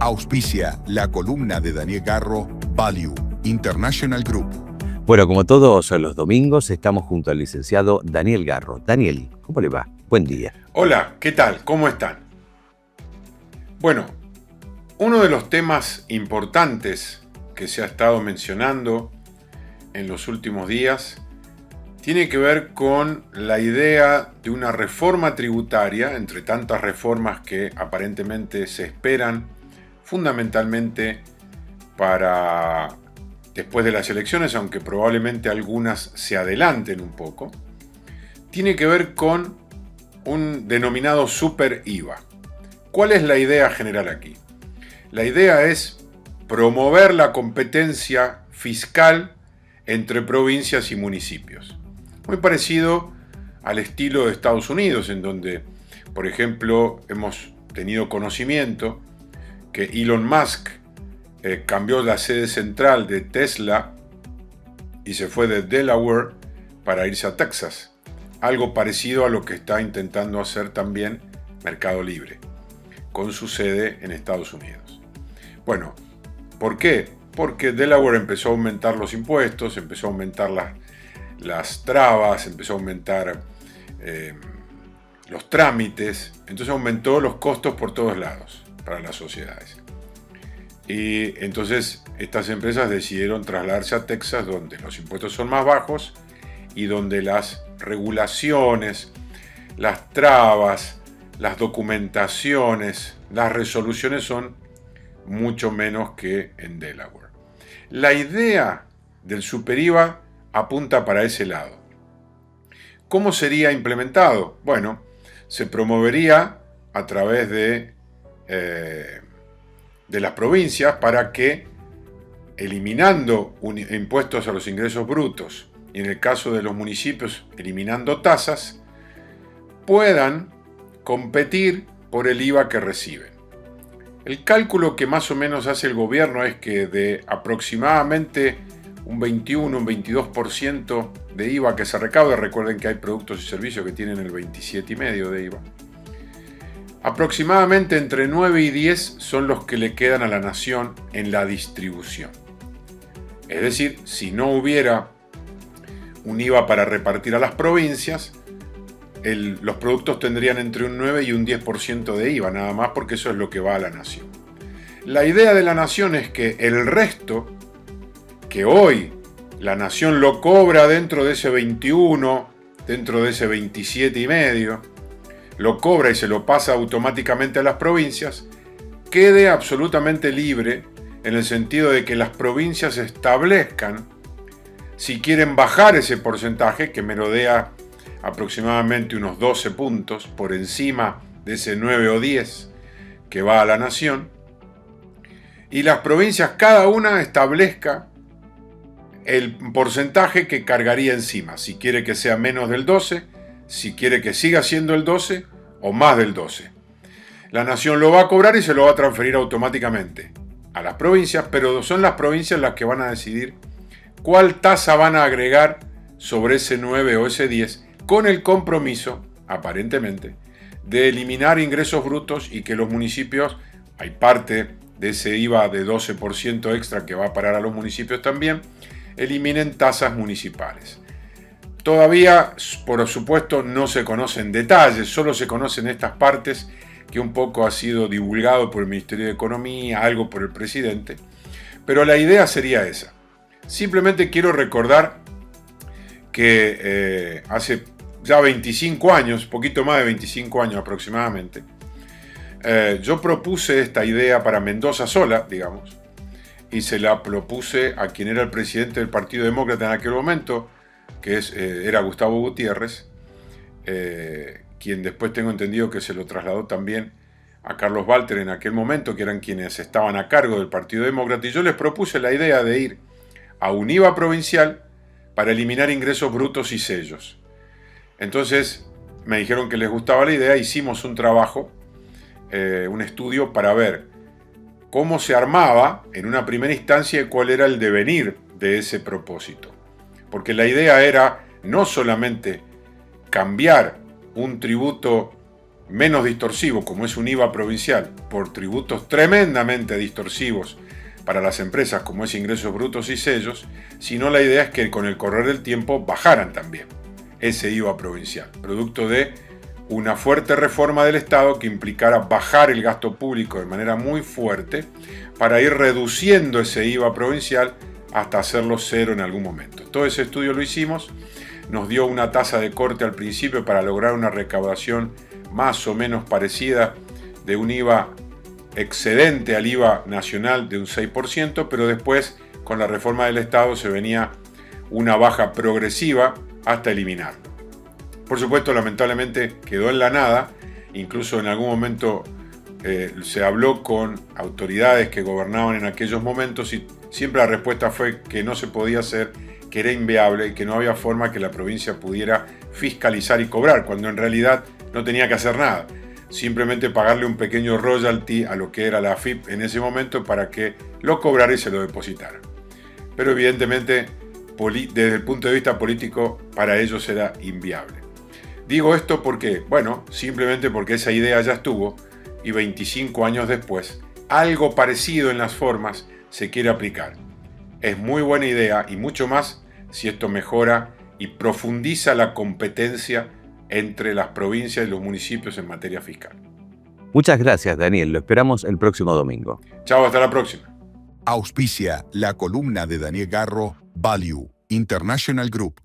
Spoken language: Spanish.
Auspicia la columna de Daniel Garro, Value International Group. Bueno, como todos los domingos, estamos junto al licenciado Daniel Garro. Daniel, ¿cómo le va? Buen día. Hola, ¿qué tal? ¿Cómo están? Bueno, uno de los temas importantes que se ha estado mencionando en los últimos días tiene que ver con la idea de una reforma tributaria, entre tantas reformas que aparentemente se esperan fundamentalmente para después de las elecciones, aunque probablemente algunas se adelanten un poco. Tiene que ver con un denominado super IVA. ¿Cuál es la idea general aquí? La idea es promover la competencia fiscal entre provincias y municipios. Muy parecido al estilo de Estados Unidos, en donde, por ejemplo, hemos tenido conocimiento que Elon Musk cambió la sede central de Tesla y se fue de Delaware para irse a Texas. Algo parecido a lo que está intentando hacer también Mercado Libre, con su sede en Estados Unidos. Bueno, ¿por qué? Porque Delaware empezó a aumentar los impuestos, empezó a aumentar las trabas, empezó a aumentar los trámites, entonces aumentó los costos por todos lados para las sociedades. Y entonces estas empresas decidieron trasladarse a Texas, donde los impuestos son más bajos y donde las regulaciones, las trabas, las documentaciones, las resoluciones son mucho menos que en Delaware. La idea del super IVA apunta para ese lado. ¿Cómo sería implementado? Bueno, se promovería a través de las provincias para que, eliminando impuestos a los ingresos brutos y en el caso de los municipios eliminando tasas, puedan competir por el IVA que reciben. El cálculo que más o menos hace el gobierno es que de aproximadamente un 21, un 22% de IVA que se recauda, recuerden que hay productos y servicios que tienen el 27,5% de IVA, aproximadamente entre 9 y 10 son los que le quedan a la nación en la distribución. Es decir, si no hubiera un IVA para repartir a las provincias, los productos tendrían entre un 9 y un 10% de IVA, nada más, porque eso es lo que va a la nación. La idea de la nación es que el resto, que hoy la nación lo cobra dentro de ese 21, dentro de ese 27,5, lo cobra y se lo pasa automáticamente a las provincias, quede absolutamente libre en el sentido de que las provincias establezcan si quieren bajar ese porcentaje que merodea aproximadamente unos 12 puntos por encima de ese 9 o 10 que va a la nación, y las provincias cada una establezca el porcentaje que cargaría encima, si quiere que sea menos del 12, si quiere que siga siendo el 12 o más del 12. La nación lo va a cobrar y se lo va a transferir automáticamente a las provincias, pero son las provincias las que van a decidir cuál tasa van a agregar sobre ese 9 o ese 10, con el compromiso, aparentemente, de eliminar ingresos brutos y que los municipios, hay parte de ese IVA de 12% extra que va a parar a los municipios también, eliminen tasas municipales. Todavía, por supuesto, no se conocen detalles, solo se conocen estas partes que un poco ha sido divulgado por el Ministerio de Economía, algo por el presidente, pero la idea sería esa. Simplemente quiero recordar que hace ya 25 años, poquito más de 25 años aproximadamente, yo propuse esta idea para Mendoza sola, digamos, y se la propuse a quien era el presidente del Partido Demócrata en aquel momento, que era Gustavo Gutiérrez, quien después tengo entendido que se lo trasladó también a Carlos Walter en aquel momento, que eran quienes estaban a cargo del Partido Demócrata, y yo les propuse la idea de ir a un IVA provincial para eliminar ingresos brutos y sellos. Entonces me dijeron que les gustaba la idea, hicimos un trabajo, un estudio para ver cómo se armaba en una primera instancia y cuál era el devenir de ese propósito. Porque la idea era no solamente cambiar un tributo menos distorsivo, como es un IVA provincial, por tributos tremendamente distorsivos para las empresas, como es ingresos brutos y sellos, sino la idea es que con el correr del tiempo bajaran también ese IVA provincial, producto de una fuerte reforma del Estado que implicara bajar el gasto público de manera muy fuerte para ir reduciendo ese IVA provincial hasta hacerlo cero en algún momento. Todo ese estudio lo hicimos, nos dio una tasa de corte al principio para lograr una recaudación más o menos parecida de un IVA excedente al IVA nacional de un 6%, pero después con la reforma del Estado se venía una baja progresiva hasta eliminarlo. Por supuesto, lamentablemente quedó en la nada, incluso en algún momento se habló con autoridades que gobernaban en aquellos momentos y siempre la respuesta fue que no se podía hacer, que era inviable y que no había forma que la provincia pudiera fiscalizar y cobrar, cuando en realidad no tenía que hacer nada, simplemente pagarle un pequeño royalty a lo que era la AFIP en ese momento para que lo cobrara y se lo depositara. Pero evidentemente, desde el punto de vista político, para ellos era inviable. Digo esto porque, bueno, simplemente porque esa idea ya estuvo y 25 años después, algo parecido en las formas se quiere aplicar. Es muy buena idea y mucho más si esto mejora y profundiza la competencia entre las provincias y los municipios en materia fiscal. Muchas gracias, Daniel. Lo esperamos el próximo domingo. Chao, hasta la próxima. Auspicia la columna de Daniel Garro, Value International Group.